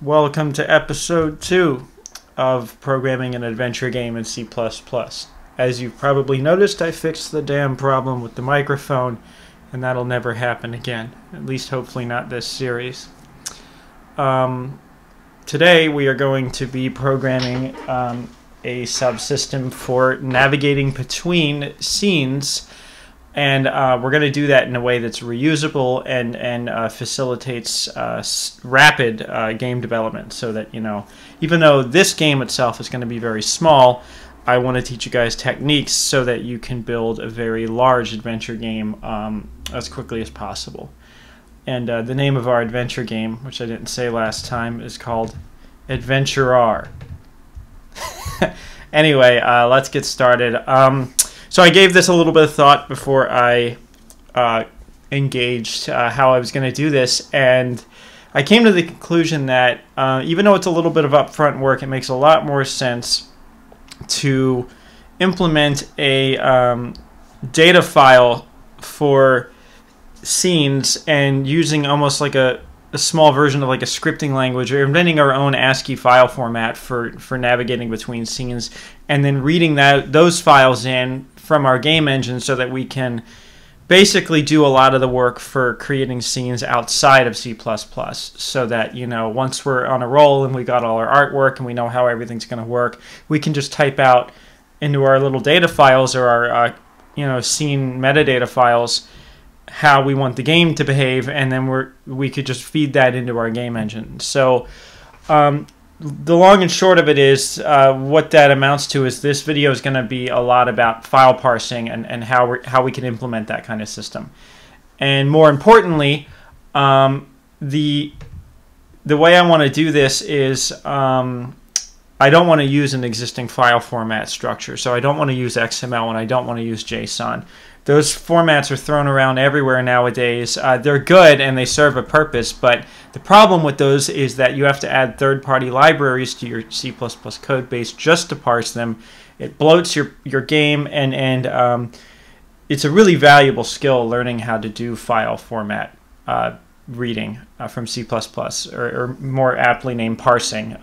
Welcome to episode 2 of programming an adventure game in C++. As you've probably noticed, I fixed the damn problem with the microphone, and that'll never happen again. At least hopefully not this series. Today we are going to be programming a subsystem for navigating between scenes, and we're going to do that in a way that's reusable and facilitates rapid game development, so that, you know, even though this game itself is going to be very small, I want to teach you guys techniques so that you can build a very large adventure game as quickly as possible. And the name of our adventure game, which I didn't say last time, is called Adventurer. Anyway, let's get started. So I gave this a little bit of thought before I engaged how I was going to do this, and I came to the conclusion that even though it's a little bit of upfront work, it makes a lot more sense to implement a data file for scenes and using almost like a small version of like a scripting language, or inventing our own ASCII file format for navigating between scenes, and then reading those files in from our game engine so that we can basically do a lot of the work for creating scenes outside of C++, so that, you know, once we're on a roll and we got all our artwork and we know how everything's going to work, we can just type out into our little data files or our scene metadata files how we want the game to behave, and then we could just feed that into our game engine. So the long and short of it is, what that amounts to is this video is going to be a lot about file parsing and how we can implement that kind of system. And more importantly, the way I want to do this is I don't want to use an existing file format structure. So I don't want to use XML and I don't want to use JSON. Those formats are thrown around everywhere nowadays. They're good and they serve a purpose, but the problem with those is that you have to add third-party libraries to your C++ code base just to parse them. It bloats your game, and it's a really valuable skill, learning how to do file format reading from C++, or more aptly named parsing.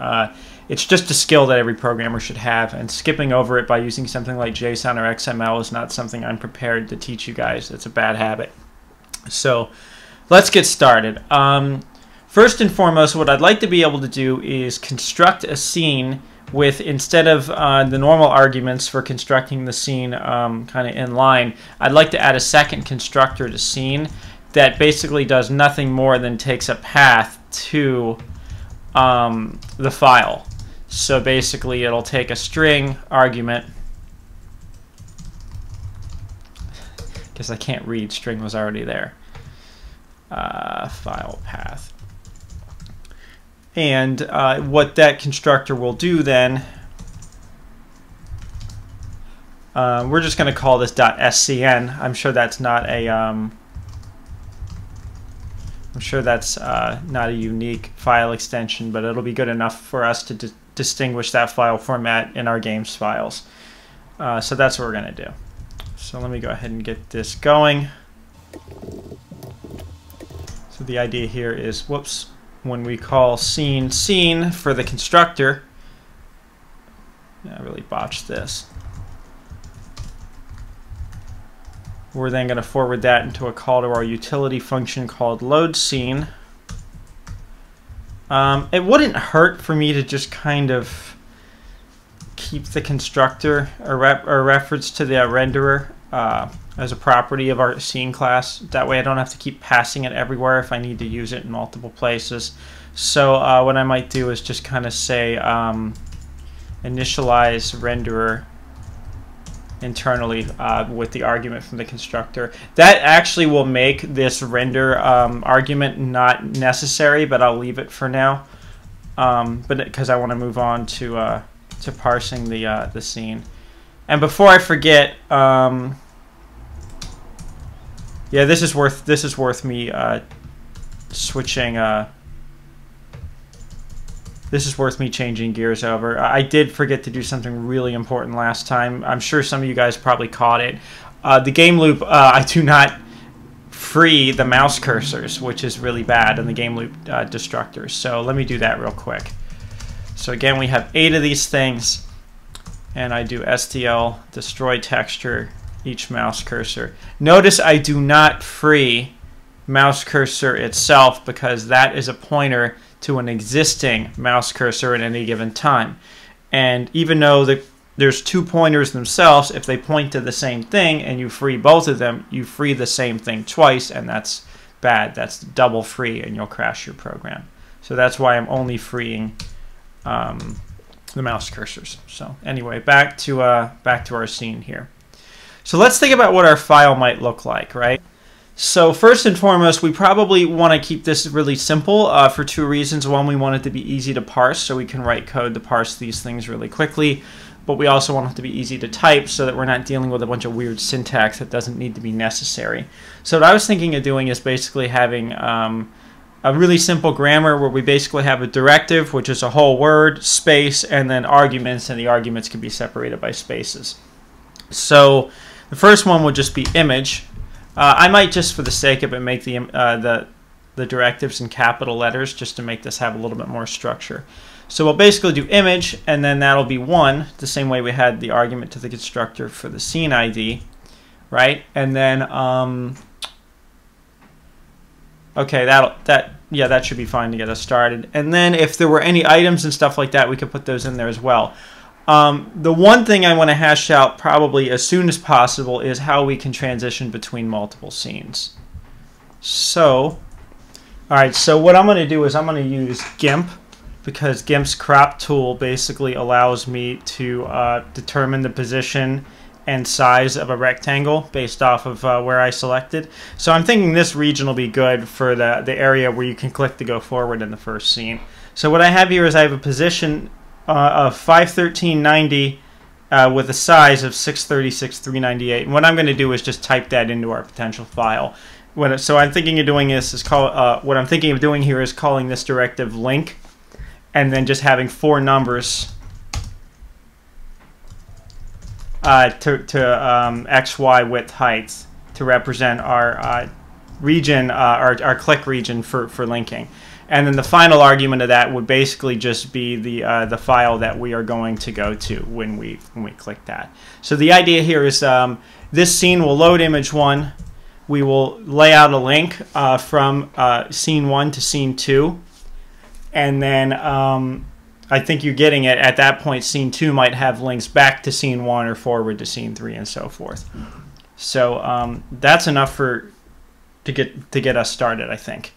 It's just a skill that every programmer should have, and skipping over it by using something like JSON or XML is not something I'm prepared to teach you guys. It's a bad habit. So let's get started. First and foremost, what I'd like to be able to do is construct a scene with, instead of the normal arguments for constructing the scene kind of in line, I'd like to add a second constructor to scene that basically does nothing more than takes a path to the file. So basically it'll take a string argument. Guess I can't read, string was already there. File path. And what that constructor will do then, we're just going to call this .scn. I'm sure that's not a not a unique file extension, but it'll be good enough for us to distinguish that file format in our game's files. So that's what we're going to do. So let me go ahead and get this going. So the idea here is, whoops, when we call scene for the constructor, I really botched this. We're then going to forward that into a call to our utility function called loadScene. It wouldn't hurt for me to just kind of keep the constructor or reference to the renderer as a property of our scene class. That way I don't have to keep passing it everywhere if I need to use it in multiple places. So what I might do is just kind of say initialize renderer internally with the argument from the constructor. That actually will make this render argument not necessary, but I'll leave it for now. But because I want to move on to parsing the scene. And before I forget, yeah, this is worth me switching. This is worth me changing gears over. I did forget to do something really important last time. I'm sure some of you guys probably caught it. The game loop, I do not free the mouse cursors, which is really bad in the game loop destructors. So let me do that real quick. So again, we have 8 of these things, and I do STL destroy texture each mouse cursor. Notice I do not free mouse cursor itself, because that is a pointer to an existing mouse cursor at any given time. And even though there's 2 pointers themselves, if they point to the same thing and you free both of them, you free the same thing twice, and that's bad. That's double free, and you'll crash your program. So that's why I'm only freeing the mouse cursors. So anyway, back to our scene here. So let's think about what our file might look like, right? So first and foremost, we probably want to keep this really simple for 2 reasons. One, we want it to be easy to parse, so we can write code to parse these things really quickly. But we also want it to be easy to type, so that we're not dealing with a bunch of weird syntax that doesn't need to be necessary. So what I was thinking of doing is basically having a really simple grammar where we basically have a directive, which is a whole word, space, and then arguments, and the arguments can be separated by spaces. So the first one would just be image. I might, just for the sake of it, make the directives in capital letters, just to make this have a little bit more structure. So we'll basically do image, and then that'll be 1, the same way we had the argument to the constructor for the scene ID, right? And then okay, that should be fine to get us started. And then if there were any items and stuff like that, we could put those in there as well. The one thing I want to hash out probably as soon as possible is how we can transition between multiple scenes. So, alright, so what I'm going to do is I'm going to use GIMP, because GIMP's crop tool basically allows me to determine the position and size of a rectangle based off of where I selected. So I'm thinking this region will be good for the area where you can click to go forward in the first scene. So what I have here is I have a position of 513.90 with a size of 636.398. And what I'm going to do is just type that into our potential file. So I'm thinking of doing this is what I'm thinking of doing here is calling this directive link, and then just having 4 numbers to x, y, width, height to represent our region, our click region for linking. And then the final argument of that would basically just be the file that we are going to go to when we click that. So the idea here is this scene will load image 1. We will lay out a link from scene 1 to scene 2. And then I think you're getting it. At that point, scene 2 might have links back to scene 1 or forward to scene 3 and so forth. So that's enough to get us started, I think.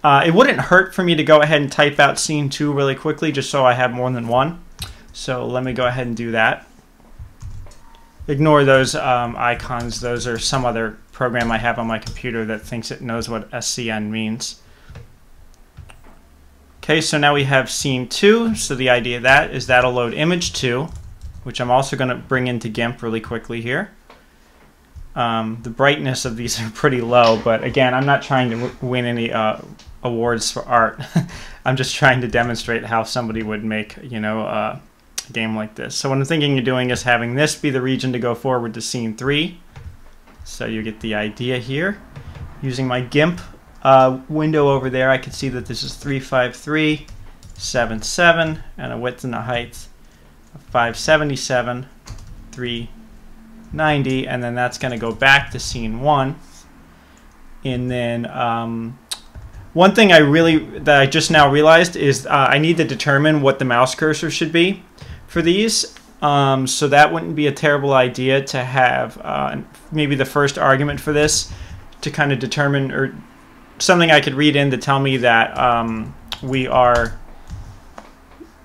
It wouldn't hurt for me to go ahead and type out scene 2 really quickly, just so I have more than one. So let me go ahead and do that. Ignore those icons. Those are some other program I have on my computer that thinks it knows what SCN means. Okay, so now we have scene 2. So the idea of that is that'll load image 2, which I'm also going to bring into GIMP really quickly here. The brightness of these are pretty low, but again, I'm not trying to win any awards for art. I'm just trying to demonstrate how somebody would make, a game like this. So what I'm thinking of doing is having this be the region to go forward to scene 3. So you get the idea here. Using my GIMP window over there, I can see that this is 353.77 and a width and a height of 577, 390, and then that's going to go back to scene 1. And then one thing that I just now realized is I need to determine what the mouse cursor should be for these. So that wouldn't be a terrible idea to have maybe the first argument for this to kind of determine, or something I could read in to tell me that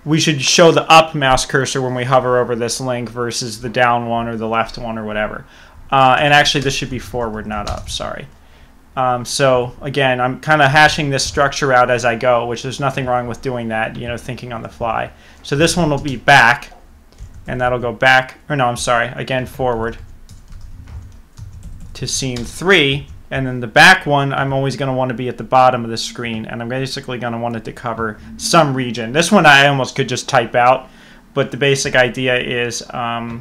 we should show the up mouse cursor when we hover over this link versus the down one or the left one or whatever. And actually this should be forward, not up, sorry. So again, I'm kind of hashing this structure out as I go, which there's nothing wrong with doing that, thinking on the fly. So this one will be back, and that'll go back, or no, I'm sorry, again forward to scene 3. And then the back one, I'm always going to want to be at the bottom of the screen, and I'm basically going to want it to cover some region. This one I almost could just type out, but the basic idea is go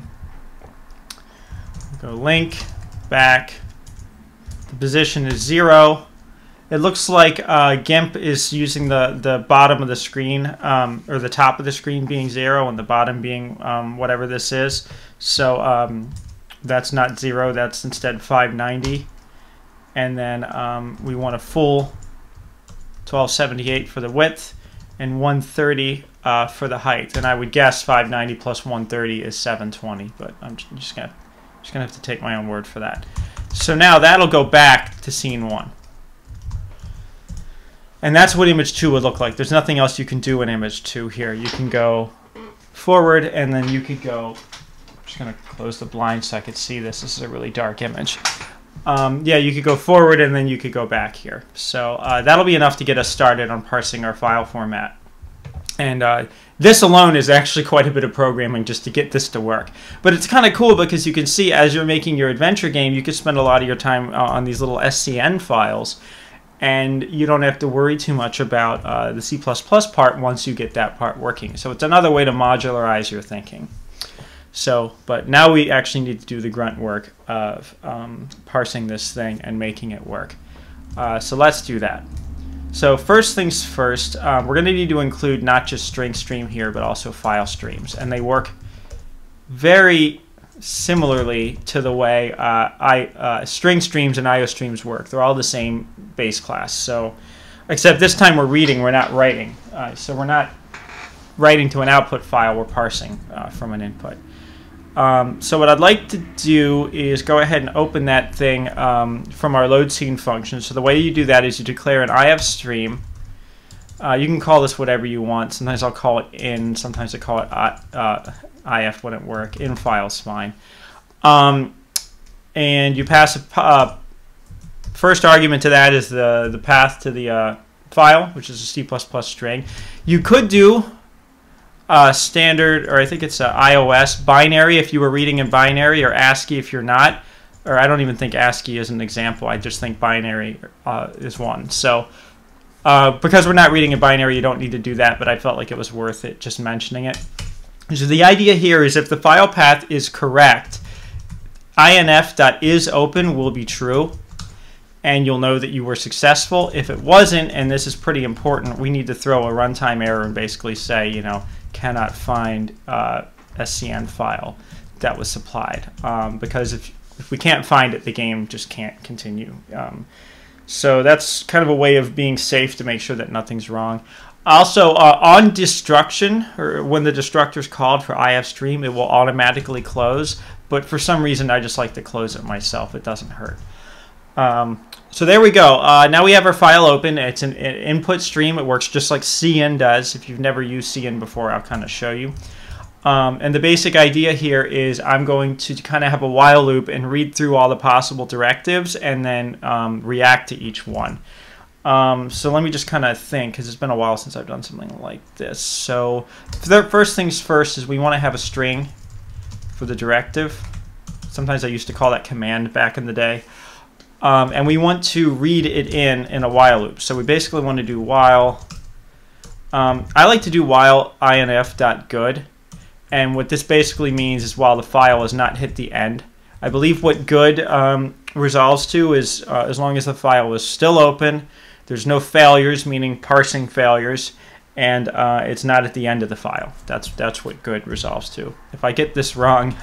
link, back, the position is 0. It looks like GIMP is using the bottom of the screen, or the top of the screen being 0 and the bottom being whatever this is. So that's not 0, that's instead 590. And then we want a full 1278 for the width and 130 for the height. And I would guess 590 plus 130 is 720, but I'm just gonna have to take my own word for that. So now that'll go back to scene 1. And that's what image 2 would look like. There's nothing else you can do in image 2 here. You can go forward, and then you could go, I'm just going to close the blind so I could see this. This is a really dark image. Yeah, you could go forward, and then you could go back here. So that'll be enough to get us started on parsing our file format. And this alone is actually quite a bit of programming just to get this to work. But it's kind of cool because you can see as you're making your adventure game, you can spend a lot of your time on these little SCN files. And you don't have to worry too much about the C++ part once you get that part working. So it's another way to modularize your thinking. So, but now we actually need to do the grunt work of parsing this thing and making it work. So let's do that. So first things first, we're going to need to include not just string stream here, but also file streams. And they work very similarly to the way string streams and IO streams work. They're all the same base class. So, except this time we're reading, we're not writing. So we're not writing to an output file, we're parsing from an input. So what I'd like to do is go ahead and open that thing from our load scene function. So the way you do that is you declare an IF stream. You can call this whatever you want. Sometimes I'll call it in, sometimes I call it IF wouldn't work. In file's fine. And you pass a first argument to that is the path to the file, which is a C++ string. You could do standard, or I think it's iOS binary if you were reading in binary, or ASCII if you're not. Or I don't even think ASCII is an example. I just think binary is one. So because we're not reading in binary, you don't need to do that, but I felt like it was worth it just mentioning it. So the idea here is if the file path is correct, inf.isOpen will be true, and you'll know that you were successful. If it wasn't, and this is pretty important, we need to throw a runtime error and basically say, you know, cannot find SCN file that was supplied. Because if we can't find it, the game just can't continue. So that's kind of a way of being safe to make sure that nothing's wrong. Also, on destruction, or when the destructor is called for IF stream, it will automatically close. But for some reason, I just like to close it myself. It doesn't hurt. So there we go. Now we have our file open. It's an input stream. It works just like CN does. If you've never used CN before, I'll kind of show you. And the basic idea here is I'm going to kind of have a while loop and read through all the possible directives and then react to each one. So let me just kind of think, because it's been a while since I've done something like this. So the first things first is we want to have a string for the directive. Sometimes I used to call that command back in the day. And we want to read it in a while loop. So we basically want to do while. I like to do while inf.good. And what this basically means is while the file has not hit the end. I believe what good resolves to is as long as the file is still open, there's no failures, meaning parsing failures, and it's not at the end of the file. That's what good resolves to. If I get this wrong,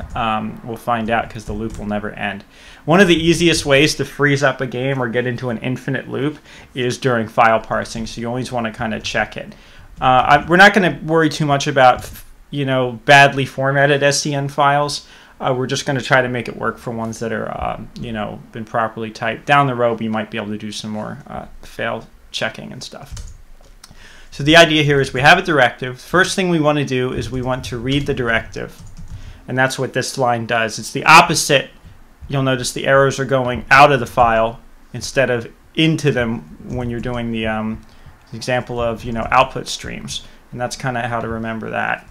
we'll find out because the loop will never end. One of the easiest ways to freeze up a game or get into an infinite loop is during file parsing, so you always want to kind of check it. We're not going to worry too much about badly formatted SCN files. We're just going to try to make it work for ones that are, been properly typed. Down the road, we might be able to do some more fail checking and stuff. So the idea here is we have a directive. First thing we want to do is we want to read the directive. And that's what this line does. It's the opposite. You'll notice the arrows are going out of the file instead of into them when you're doing the example of, output streams. And that's kind of how to remember that.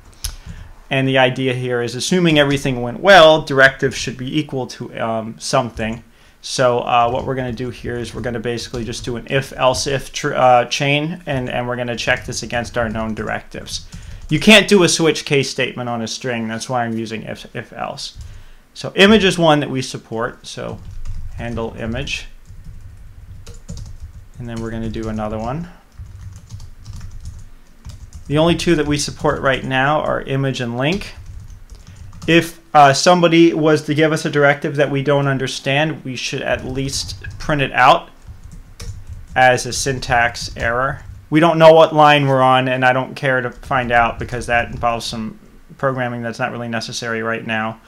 And the idea here is assuming everything went well, directives should be equal to something. So what we're going to do here is we're going to basically just do an if-else-if chain, and we're going to check this against our known directives. You can't do a switch case statement on a string. That's why I'm using if-else. So image is one that we support. So handle image. And then we're going to do another one. The only two that we support right now are image and link. If somebody was to give us a directive that we don't understand, we should at least print it out as a syntax error. We don't know what line we're on, and I don't care to find out because that involves some programming that's not really necessary right now.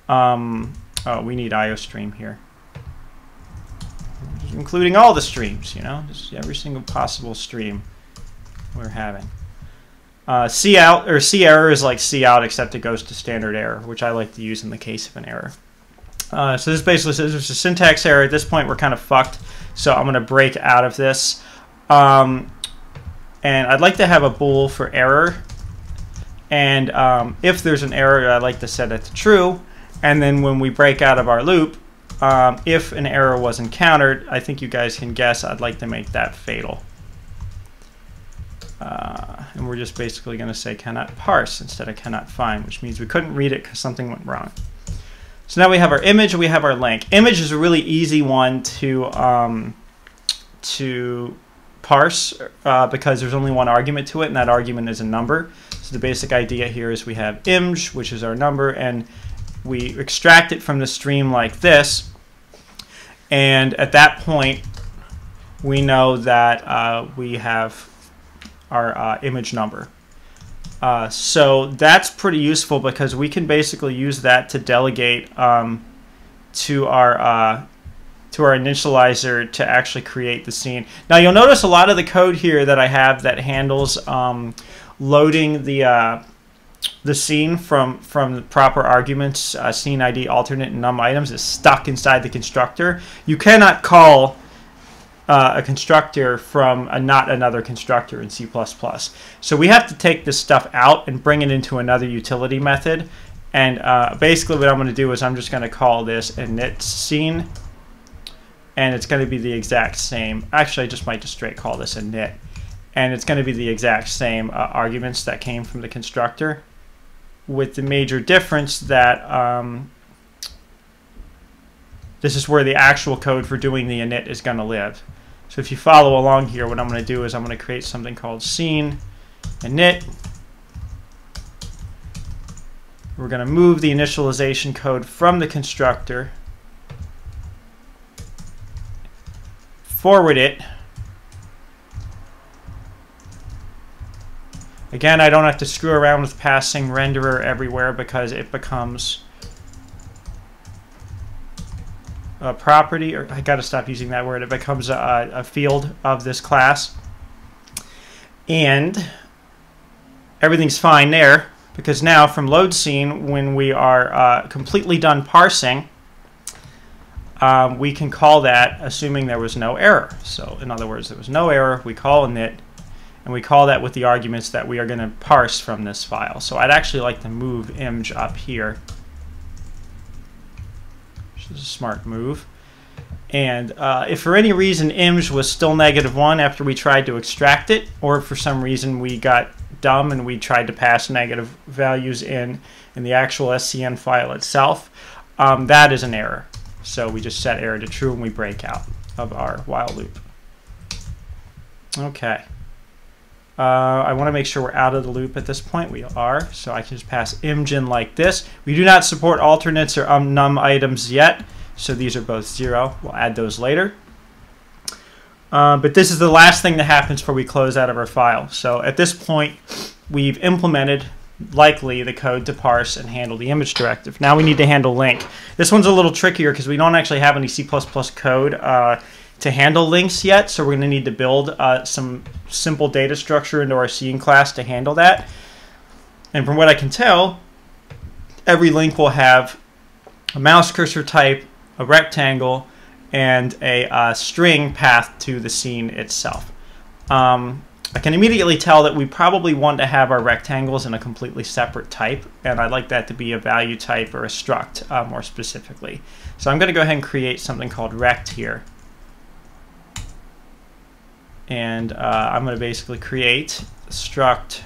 Oh, we need IOStream here, including all the streams, you know, just every single possible stream we're having. C out or C error is like C out, except it goes to standard error, which I like to use in the case of an error. So this basically says there's a syntax error. At this point, we're kind of fucked. So I'm going to break out of this. And I'd like to have a bool for error. And if there's an error, I'd like to set it to true. And then when we break out of our loop, if an error was encountered, I think you guys can guess, I'd like to make that fatal. And we're just basically going to say cannot parse instead of cannot find, which means we couldn't read it because something went wrong. So now we have our image and we have our link. Image is a really easy one to parse because there's only one argument to it, and that argument is a number. So the basic idea here is we have img, which is our number, and we extract it from the stream like this. And at that point, we know that we have our image number. So that's pretty useful because we can basically use that to delegate to our initializer to actually create the scene. Now you'll notice a lot of the code here that I have that handles loading the scene from the proper arguments, scene ID, alternate, and num items is stuck inside the constructor. You cannot call a constructor from not another constructor in C++. So we have to take this stuff out and bring it into another utility method. And basically what I'm going to do is I'm just going to call this init scene. And it's going to be the exact same. Actually, I just might just straight call this init. And it's going to be the exact same arguments that came from the constructor, with the major difference that this is where the actual code for doing the init is going to live. So if you follow along here, what I'm going to do is I'm going to create something called scene init. We're going to move the initialization code from the constructor, forward it. Again, I don't have to screw around with passing renderer everywhere because it becomes a property, or I got to stop using that word. It becomes a field of this class. And everything's fine there because now from load scene, when we are completely done parsing, we can call that assuming there was no error. So in other words, there was no error. We call init, and we call that with the arguments that we are going to parse from this file. So I'd actually like to move img up here, which is a smart move. And if for any reason img was still -1 after we tried to extract it, or for some reason we got dumb and we tried to pass negative values in the actual SCN file itself, that is an error. So we just set error to true and we break out of our while loop. Okay. I want to make sure we're out of the loop at this point. We are, so I can just pass img in like this. We do not support alternates or num items yet, so these are both 0. We'll add those later. But this is the last thing that happens before we close out of our file. So at this point, we've implemented likely the code to parse and handle the image directive. Now we need to handle link. This one's a little trickier because we don't actually have any C++ code to handle links yet, so we're going to need to build some simple data structure into our scene class to handle that. And from what I can tell, every link will have a mouse cursor type, a rectangle, and a string path to the scene itself. I can immediately tell that we probably want to have our rectangles in a completely separate type, and I'd like that to be a value type or a struct more specifically. So I'm going to go ahead and create something called rect here. And I'm going to basically create struct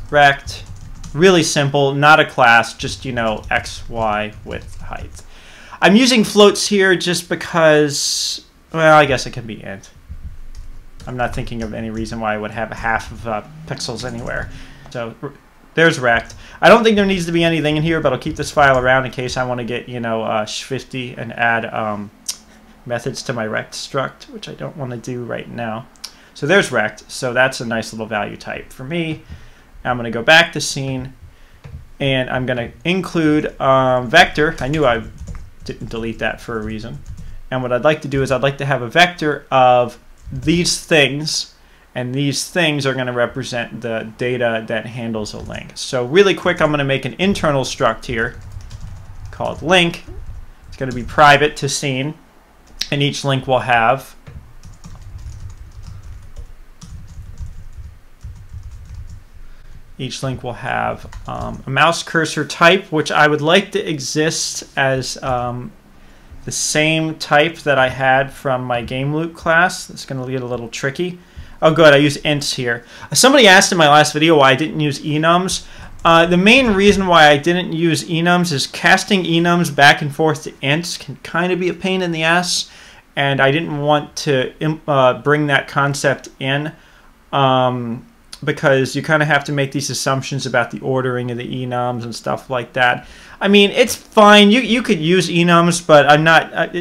rect. Really simple, not a class, just, you know, x, y, width, height. I'm using floats here just because, well, I guess it can be int. I'm not thinking of any reason why I would have a half of pixels anywhere. So there's rect. I don't think there needs to be anything in here, but I'll keep this file around in case I want to get, you know, 50 and add methods to my rect struct, which I don't want to do right now. So there's rect. So that's a nice little value type for me. I'm going to go back to scene, and I'm going to include vector. I knew I didn't delete that for a reason. And what I'd like to do is I'd like to have a vector of these things, and these things are going to represent the data that handles a link. So really quick, I'm going to make an internal struct here called link. It's going to be private to scene, and each link will have a mouse cursor type, which I would like to exist as the same type that I had from my game loop class. It's going to get a little tricky. Oh good, I use ints here. Somebody asked in my last video why I didn't use enums. The main reason why I didn't use enums is casting enums back and forth to ints can kind of be a pain in the ass, and I didn't want to bring that concept in because you kind of have to make these assumptions about the ordering of the enums and stuff like that. I mean, it's fine. You could use enums, but I'm not.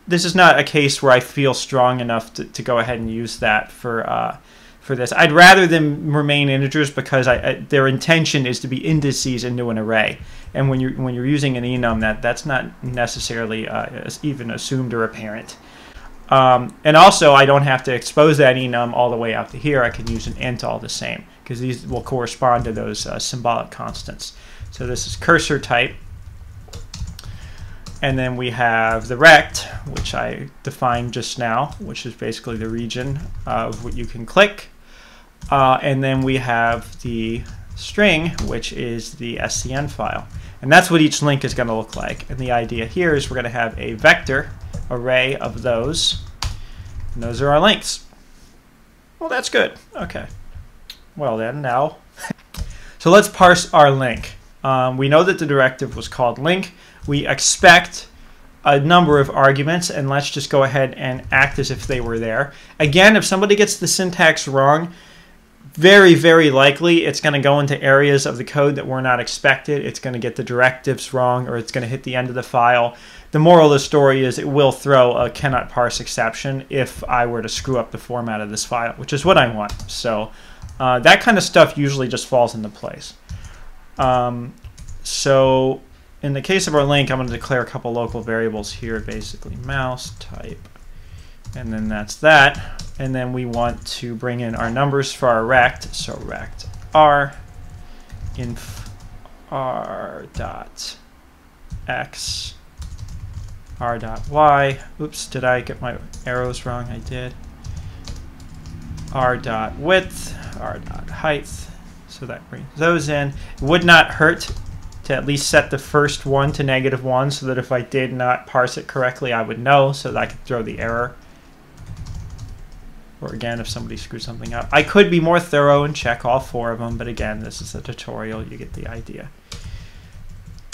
This is not a case where I feel strong enough to go ahead and use that for this. I'd rather them remain integers because their intention is to be indices into an array. And when you're using an enum, that's not necessarily even assumed or apparent. And also, I don't have to expose that enum all the way out to here. I can use an int all the same because these will correspond to those symbolic constants. So this is cursor type. And then we have the rect, which I defined just now, which is basically the region of what you can click. And then we have the string, which is the SCN file. And that's what each link is going to look like. And the idea here is we're going to have a vector array of those. And those are our links. Well, that's good. Okay. Well then, now. So let's parse our link. We know that the directive was called link. We expect a number of arguments, and let's just go ahead and act as if they were there. Again, if somebody gets the syntax wrong, very, very likely it's going to go into areas of the code that were not expected. It's going to get the directives wrong, or it's going to hit the end of the file. The moral of the story is it will throw a cannot parse exception if I were to screw up the format of this file, which is what I want. So that kind of stuff usually just falls into place. So in the case of our link, I'm going to declare a couple local variables here, basically mouse type, and then that's that. And then we want to bring in our numbers for our rect. So rect r inf r dot x r dot y. Oops, did I get my arrows wrong? I did. R dot width, R dot height. So that brings those in. It would not hurt to at least set the first one to -1 so that if I did not parse it correctly, I would know so that I could throw the error. Or again, if somebody screwed something up. I could be more thorough and check all 4 of them, but again, this is a tutorial. You get the idea.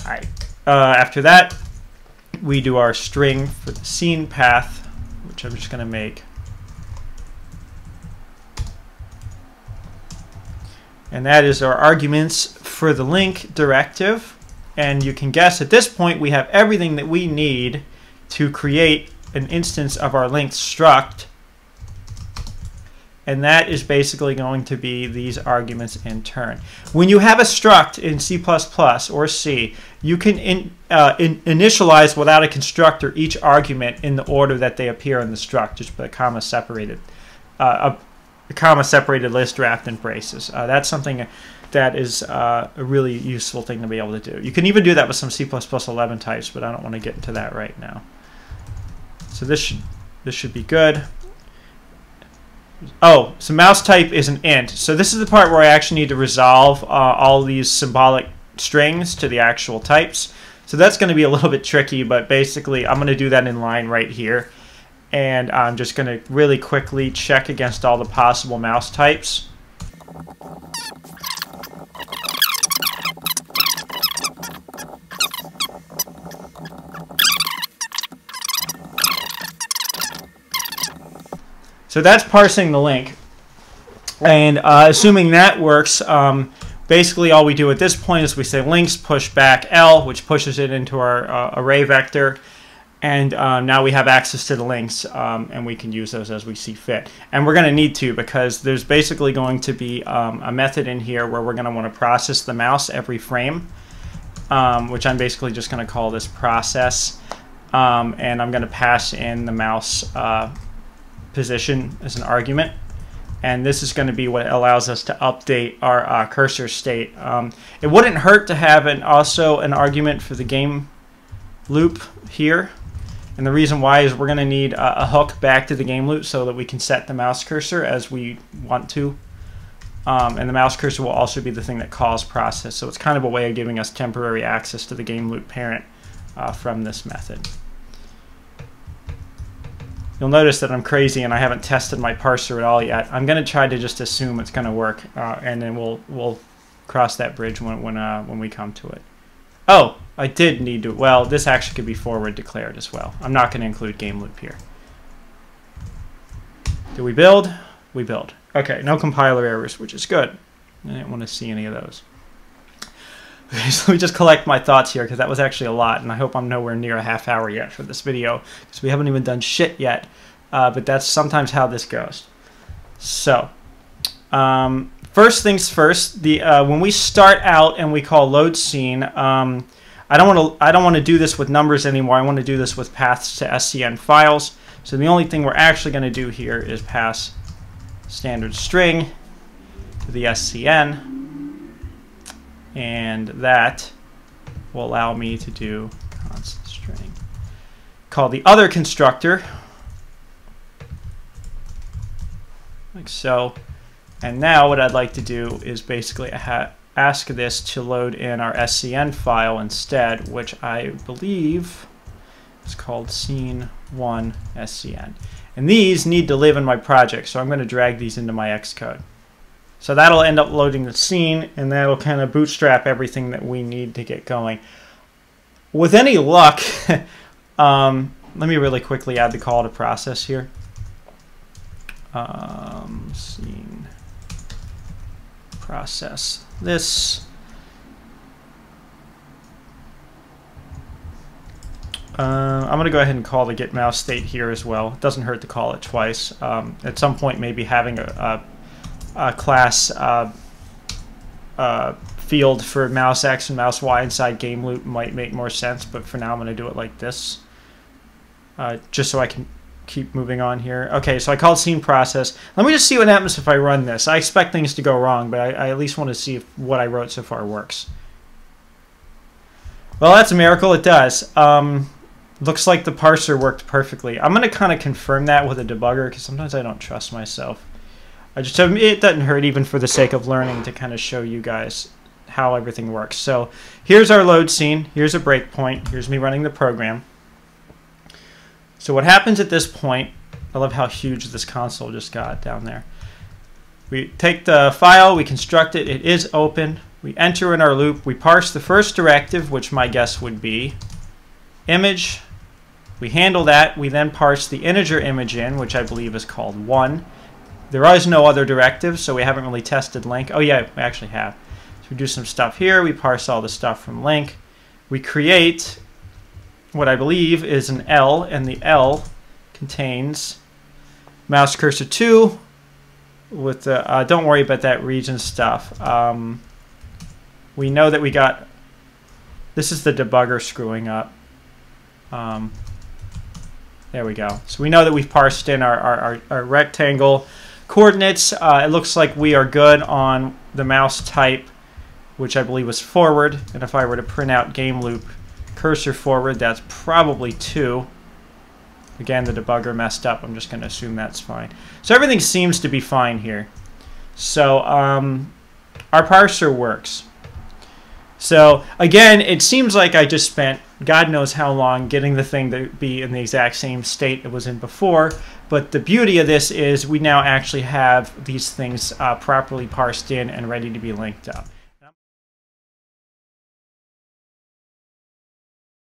All right. After that, we do our string for the scene path, which I'm just going to make. And that is our arguments for the link directive. And you can guess at this point we have everything that we need to create an instance of our link struct. And that is basically going to be these arguments in turn. When you have a struct in C++ or C, you can initialize without a constructor each argument in the order that they appear in the struct, just by comma separated. A comma separated list wrapped in braces. That's something that is a really useful thing to be able to do. You can even do that with some C++ 11 types, but I don't want to get into that right now. So this should be good. Oh, so mouse type is an int. So this is the part where I actually need to resolve all these symbolic strings to the actual types. So that's going to be a little bit tricky, but basically I'm going to do that in line right here. And I'm just going to really quickly check against all the possible mouse types. So that's parsing the link. And assuming that works, basically all we do at this point is we say links push back L, which pushes it into our array vector. And now we have access to the links, and we can use those as we see fit. And we're going to need to, because there's basically going to be a method in here where we're going to want to process the mouse every frame, which I'm basically just going to call this process. And I'm going to pass in the mouse position as an argument. And this is going to be what allows us to update our cursor state. It wouldn't hurt to have also an argument for the game loop here. And the reason why is we're going to need a hook back to the game loop so that we can set the mouse cursor as we want to. And the mouse cursor will also be the thing that calls process. So it's kind of a way of giving us temporary access to the game loop parent from this method. You'll notice that I'm crazy and I haven't tested my parser at all yet. I'm going to try to just assume it's going to work, and then we'll cross that bridge when we come to it. Oh, I did need to. Well, this actually could be forward declared as well. I'm not going to include game loop here. Do we build? We build. Okay, no compiler errors, which is good. I didn't want to see any of those. Okay, so let me just collect my thoughts here, because that was actually a lot, and I hope I'm nowhere near a half hour yet for this video, because we haven't even done shit yet, but that's sometimes how this goes. So, first things first, when we start out and we call load scene, I don't want to do this with numbers anymore. I want to do this with paths to SCN files. So the only thing we're actually going to do here is pass standard string to the SCN. And that will allow me to do constant string. Call the other constructor, like so. And now what I'd like to do is basically ask this to load in our SCN file instead, which I believe is called scene1 SCN. And these need to live in my project, so I'm going to drag these into my Xcode. So that'll end up loading the scene, and that'll kind of bootstrap everything that we need to get going. With any luck, let me really quickly add the call to process here. Scene process this. I'm going to go ahead and call the get mouse state here as well. It doesn't hurt to call it twice. At some point, maybe having a class field for mouse X and mouse Y inside game loop might make more sense, but for now I'm going to do it like this, just so I can keep moving on here. Okay, so I called scene process. Let me just see what happens if I run this. I expect things to go wrong, but I at least want to see if what I wrote so far works. Well, that's a miracle. It does. Looks like the parser worked perfectly. I'm going to kind of confirm that with a debugger, because sometimes I don't trust myself. It doesn't hurt, even for the sake of learning, to kind of show you guys how everything works. So here's our load scene. Here's a breakpoint. Here's me running the program. So what happens at this point, I love how huge this console just got down there. We take the file, we construct it, it is open. We enter in our loop, we parse the first directive, which my guess would be image. We handle that, we then parse the integer image in, which I believe is called 1. There is no other directive, so we haven't really tested link. Oh yeah, we actually have. So we do some stuff here. We parse all the stuff from link. We create what I believe is an L, and the L contains mouse cursor 2 with the, don't worry about that region stuff. We know that we got, this is the debugger screwing up. There we go. So we know that we've parsed in our rectangle coordinates. It looks like we are good on the mouse type, which I believe was forward. And if I were to print out game loop cursor forward, that's probably 2. Again, the debugger messed up. I'm just going to assume that's fine. So everything seems to be fine here. So our parser works. So again, it seems like I just spent God knows how long getting the thing to be in the exact same state it was in before. But the beauty of this is we now actually have these things properly parsed in and ready to be linked up.